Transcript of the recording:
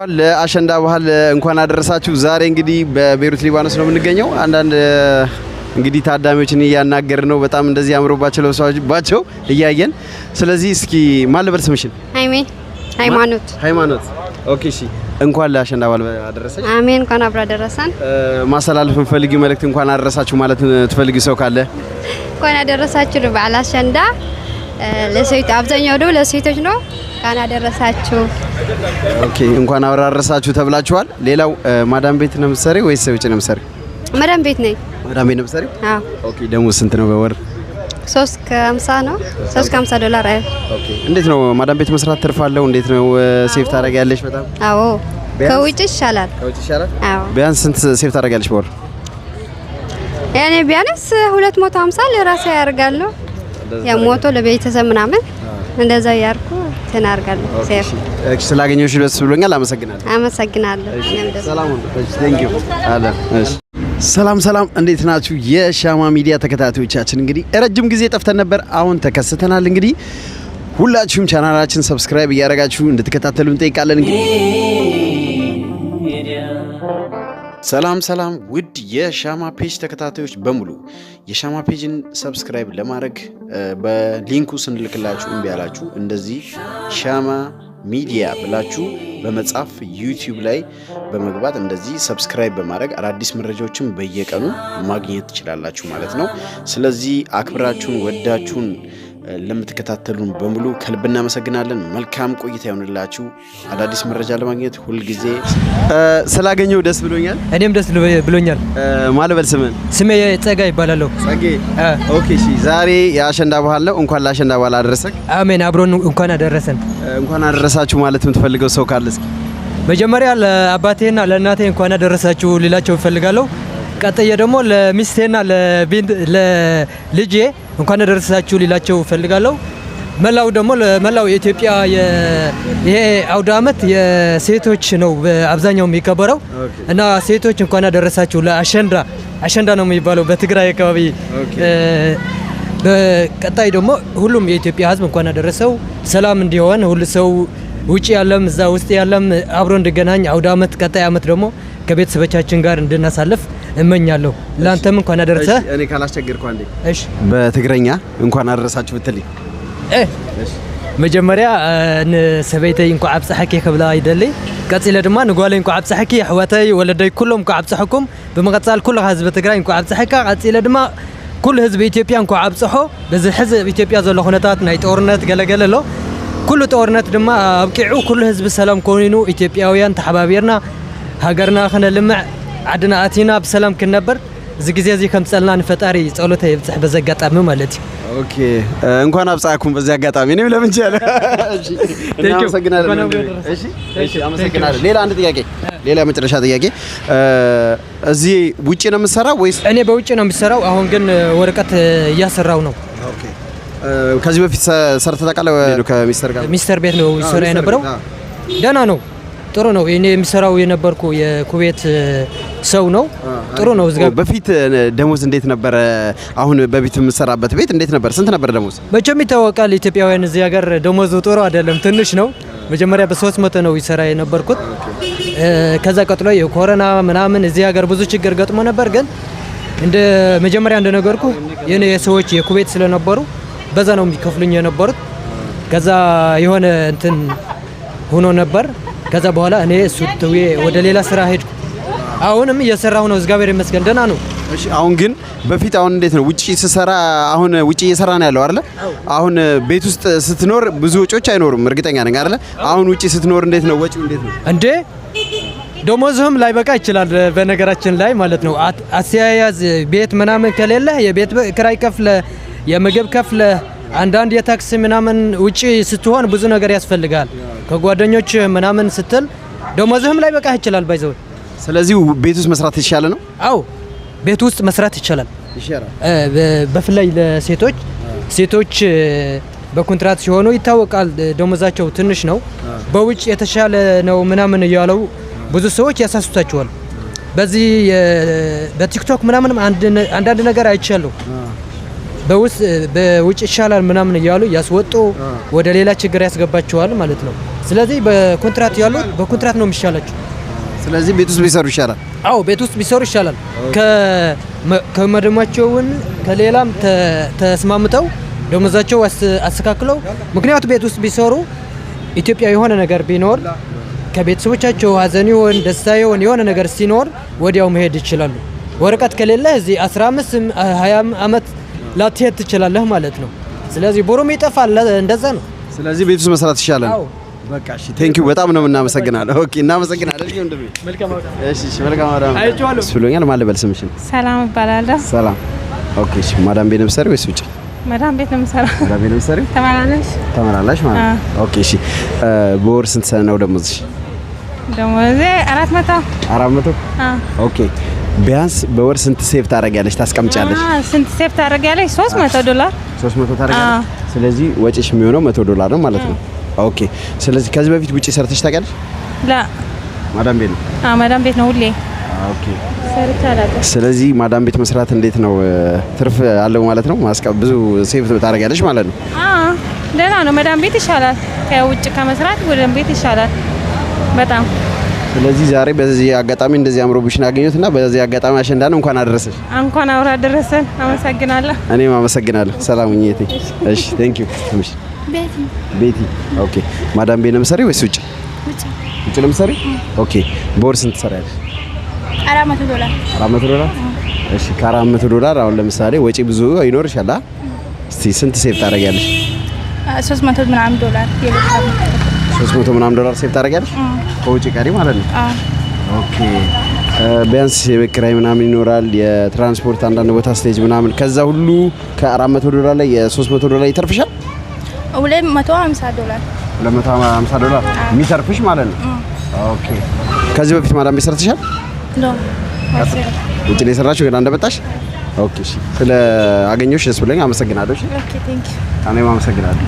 ለአሸንዳ ባህል እንኳን አደረሳችሁ። ዛሬ እንግዲህ በቤሩት ሊባኖስ ነው የምንገኘው። አንዳንድ እንግዲህ ታዳሚዎችን እያናገርን ነው። በጣም እንደዚህ አምሮባቸው ለብሰዋቸው እያየን። ስለዚህ እስኪ ማን ልበል ስምሽን? ሃይማኖት። ኦኬ እሺ፣ እንኳን ለአሸንዳ ባህል አደረሰሽ። አሜን። እንኳን አብራ ደረሰን። ማስተላለፍ የምትፈልጊው መልእክት እንኳን አደረሳችሁ ማለት ትፈልጊ ሰው ካለ? እንኳን አደረሳችሁ ለበዓል አሸንዳ። ለሴት አብዛኛው ደግሞ ለሴቶች ነው። እንኳን አደረሳችሁ። ኦኬ፣ እንኳን አደረሳችሁ ተብላችኋል። ሌላው ማዳም ቤት ነው የምትሰሪው ወይስ ውጭ ነው የምትሰሪው? ማዳም ቤት ነኝ። ማዳም ቤት ነው የምትሰሪው? አዎ። ኦኬ፣ ደሞዝ ስንት ነው በወር? 350 ነው። 350 ዶላር። አይ ኦኬ። እንዴት ነው ማዳም ቤት መስራት ትርፋለሁ? እንዴት ነው ሴፍ ታደርጊያለሽ? በጣም አዎ። ከውጭ ይሻላል። ከውጭ ይሻላል? አዎ። ቢያንስ ስንት ሴፍ ታደርጊያለሽ በወር? ያኔ ቢያንስ 250 ለራሴ ያደርጋለሁ። ሞቶ ለቤተሰብ ምናምን እንደዛ ያርኩ ተናርጋለሁ። ሴፍ ስላገኘሁሽ ደስ ብሎኛል። አመሰግናለሁ። ሰላም፣ እንዴት ናችሁ? የሻማ ሚዲያ ተከታታዮቻችን እንግዲህ ረጅም ጊዜ ጠፍተን ነበር። አሁን ተከስተናል። እንግዲህ ሁላችሁም ቻናላችን ሰብስክራይብ እያደረጋችሁ እንድትከታተሉ እንጠይቃለን። እንግዲህ ሰላም ውድ የሻማ ፔጅ ተከታታዮች በሙሉ የሻማ ፔጅን ሰብስክራይብ ለማድረግ በሊንኩ ስንልክላችሁ እምቢ ያላችሁ እንደዚህ ሻማ ሚዲያ ብላችሁ በመጻፍ ዩቲዩብ ላይ በመግባት እንደዚህ ሰብስክራይብ በማድረግ አዳዲስ መረጃዎችን በየቀኑ ማግኘት ትችላላችሁ ማለት ነው። ስለዚህ አክብራችሁን ወዳችሁን ለምትከታተሉን በሙሉ ከልብ እናመሰግናለን። መልካም ቆይታ ይሁንላችሁ። አዳዲስ መረጃ ለማግኘት ሁሉ ጊዜ ስላገኘው ደስ ብሎኛል። እኔም ደስ ብሎኛል። ማለበል ስሜ ጸጋ ይባላል። ጸጌ። ኦኬ እሺ፣ ዛሬ የአሸንዳ ባህል ነው። እንኳን ለአሸንዳ ባህል አደረሰክ። አሜን። አብሮን እንኳን አደረሰን። እንኳን አደረሳችሁ ማለት የምትፈልገው ሰው ካለ እስኪ? መጀመሪያ ለአባቴና ለእናቴ እንኳን አደረሳችሁ ልላቸው እፈልጋለሁ። ቀጥዬ ደግሞ ለሚስቴና ለልጄ እንኳን አደረሳችሁ ሊላቸው እፈልጋለሁ። መላው ደግሞ ለመላው የኢትዮጵያ ይሄ አውደ ዓመት የሴቶች ነው በአብዛኛው የሚከበረው እና ሴቶች እንኳን አደረሳችሁ ለአሸንዳ ነው የሚባለው በትግራይ አካባቢ። በቀጣይ ደግሞ ሁሉም የኢትዮጵያ ሕዝብ እንኳን አደረሰው። ሰላም እንዲሆን ሁሉ ሰው ውጪ ያለም እዛ ውስጥ ያለም አብሮ እንዲገናኝ አውደ ዓመት ቀጣይ ዓመት ደግሞ ከቤተሰቦቻችን ጋር እንድናሳልፍ እመኛለሁ። ላንተም እንኳን አደረሰ። እኔ ካላስቸገርኩ አንዴ እሺ፣ በትግረኛ እንኳን አደረሳችሁ ብትልኝ? መጀመሪያ ሰበይተይ እንኳን አብጽሐኪ ክብላ ይደሊ ቀጽለ ድማ ንጓለይ እንኳን አብጽሐኪ አሕዋተይ ወለደይ ኩሎም እንኳን አብጽሐኩም በመቀጻል ኩሉ ህዝብ ትግራይ እንኳን አብጽሐካ ቀጽለ ድማ ኩሉ ህዝብ ኢትዮጵያ እንኳን አብጽሖ በዚ ህዝብ ኢትዮጵያ ዘሎ ሁነታት ናይ ጦርነት ገለገለሎ ኩሉ ጦርነት ድማ አብቂዑ ኩሉ ህዝብ ሰላም ኮይኑ ኢትዮጵያውያን ተሓባቢርና ሃገርና ከነልምዕ عدنا أتينا بسلام كنبر زي كم سألنا نفتاري صلوته يبصح بزقطامي مالتي اوكي እንኳን አብጻኩም በዚህ አጋጣሚ ነው ለምን ይችላል? እሺ አመሰግናለሁ። ሌላ አንድ ጥያቄ፣ ሌላ መጨረሻ ጥያቄ፣ እዚህ ውጪ ነው የምትሰራው ወይስ? እኔ በውጪ ነው የምሰራው። አሁን ግን ወረቀት እያሰራው ነው። ኦኬ። ከዚህ በፊት ሰርተህ ታውቃለህ? ከሚስተር ጋር ሚስተር ቤት ነው ይሰራ የነበረው። ደህና ነው፣ ጥሩ ነው። እኔ የሚሰራው የነበርኩ የኩዌት ሰው ነው። ጥሩ ነው። እዚህ በፊት ደሞዝ እንዴት ነበር? አሁን በፊት የምሰራበት ቤት እንዴት ነበር? ስንት ነበር ደሞዝ? መቼም ይታወቃል ኢትዮጵያውያን እዚህ ሀገር ደሞዙ ጥሩ አይደለም፣ ትንሽ ነው። መጀመሪያ በ300 ነው ይሰራ የነበርኩት። ከዛ ቀጥሎ የኮሮና ምናምን እዚህ ሀገር ብዙ ችግር ገጥሞ ነበር። ግን እንደ መጀመሪያ እንደነገርኩ የኔ ሰዎች የኩዌት ስለነበሩ በዛ ነው የሚከፍሉኝ የነበሩት። ከዛ የሆነ እንትን ሆኖ ነበር። ከዛ በኋላ እኔ ሱትዌ ወደ ሌላ ስራ ሄድኩ። አሁንም እየሰራሁ ነው። እግዚአብሔር ይመስገን ደህና ነው። እሺ፣ አሁን ግን በፊት አሁን እንዴት ነው? ውጪ ስሰራ አሁን ውጪ እየሰራ ነው ያለው አይደል? አሁን ቤት ውስጥ ስትኖር ብዙ ወጪዎች አይኖሩም እርግጠኛ ነኝ አይደል? አሁን ውጪ ስትኖር እንዴት ነው ወጪው? እንዴት ነው እንዴ? ደሞዝህም ላይበቃ ይችላል በነገራችን ላይ ማለት ነው። አስያያዝ ቤት ምናምን ከሌለ የቤት ክራይ ከፍለ የምግብ ከፍለ አንዳንድ የታክሲ ምናምን ውጪ ስትሆን ብዙ ነገር ያስፈልጋል። ከጓደኞች ምናምን ስትል ደሞዝህም ላይበቃ ይችላል ባይዘው። ስለዚህ ቤት ውስጥ መስራት ይሻላል ነው? አዎ ቤት ውስጥ መስራት ይችላል። በፍላይ ሴቶች በኮንትራት ሲሆኑ ይታወቃል ደሞዛቸው ትንሽ ነው። በውጭ የተሻለ ነው ምናምን እያለው ብዙ ሰዎች ያሳስቷቸዋል። በዚህ በቲክቶክ ምናምን አንዳንድ ነገር አይቻለሁ። በውጭ ይሻላል ምናምን እያሉ ያስወጡ ወደ ሌላ ችግር ያስገባቸዋል ማለት ነው። ስለዚህ በኮንትራት ያሉት በኮንትራት ነው የሚሻላቸው። ስለዚህ ቤት ውስጥ ቢሰሩ ይሻላል። አዎ ቤት ውስጥ ቢሰሩ ይሻላል። ከመደማቸውን ከሌላም ተስማምተው ደሞዛቸው አስተካክለው ምክንያቱም ቤት ውስጥ ቢሰሩ ኢትዮጵያ የሆነ ነገር ቢኖር ከቤተሰቦቻቸው ሀዘን ይሆን ደስታ ይሆን የሆነ ነገር ሲኖር ወዲያው መሄድ ይችላሉ። ወረቀት ከሌለ እዚህ 15 20 አመት ላትሄድ ትችላለህ ማለት ነው። ስለዚህ ቦሩም ይጠፋል እንደዛ ነው። ስለዚህ ቤት ውስጥ መስራት ይሻላል። አዎ በቃ እሺ ቴንክ ዩ በጣም ነው እናመሰግናለን። ኦኬ እናመሰግናለን። እሺ ወንድሜ መልካም አውዳ እሺ በልካም አውዳ ብሎኛል። ማን ልበል ስምሽን? ሰላም እባላለሁ። ሰላም ኦኬ እሺ ማዳም ቤት ነው የምትሰሪው ወይስ ውጪ? ማዳም ቤት ነው የምሰራው። ማዳም ቤት ነው የምትሰሪው? ተመላላሽ ማለት ነው። ኦኬ እሺ በወር ስንት ነው ደሞዝሽ? ደሞዜ 400 ኦኬ ቢያንስ በወር ስንት ሴቭ ታደርጊያለሽ ታስቀምጫለሽ? ስንት ሴቭ ታደርጊያለሽ? $300 ታደርጊያለሽ። ስለዚህ ወጪሽ የሚሆነው $100 ነው ማለት ነው። ኦኬ ስለዚህ ከዚህ በፊት ውጪ ሰርተሽ ታውቂያለሽ? ማዳም ቤት ነው? ማዳም ቤት ነው ሁሌ። ኦኬ ስለዚህ ማዳም ቤት መስራት እንዴት ነው? ትርፍ አለው ማለት ነው? ብዙ ሴቭ ታደርጊያለሽ ማለት ነው? ደህና ነው። ማዳም ቤት ይሻላል ከውጭ ከመስራት ማዳም ቤት ይሻላል በጣም። ስለዚህ ዛሬ በዚህ አጋጣሚ እንደዚህ አምሮብሽን አገኘሁትና በዚህ አጋጣሚ አሸንዳን እንኳን አደረሰሽ። እንኳን አውራ አደረሰን። አመሰግናለሁ። እኔም አመሰግናለሁ። ሰላም ሁኚ እቴ። እሺ ቴንክ ዩ። ቤቲ ኦኬ ማዳም ቤት ነው የምትሰሪው ወይስ ውጭ? ውጭ ነው የምትሰሪው? ኦኬ በወር ስንት ትሰሪያለሽ? $400 እሺ ከ$400 አሁን ለምሳሌ ወጪ ብዙ ይኖርሻል። እስቲ ስንት ሴቭ ታደርጊያለሽ? $300 ምናምን $300 ምናምን ሴቭ ታደርጊያለሽ ከውጪ ቀሪ ማለት ነው። ኦኬ ቢያንስ የቤት ኪራይ ምናምን ይኖራል፣ የትራንስፖርት አንዳንድ ቦታ ስቴጅ ምናምን ከዛ ሁሉ ከ$400 ላይ የ$300 ይተርፍሻል? $250 የሚተርፍሽ ማለት ነው። ኦኬ ከዚህ በፊት ማዳም ቤት ሰርተሻል? ውጭ ላይ ሰራችሁ ገና እንደመጣሽ? ኦኬ እሺ ስለ አገኘሁሽ ደስ ብሎኝ አመሰግናለሁ። እሺ ኦኬ ቴንክ ዩ። እኔም አመሰግናለሁ።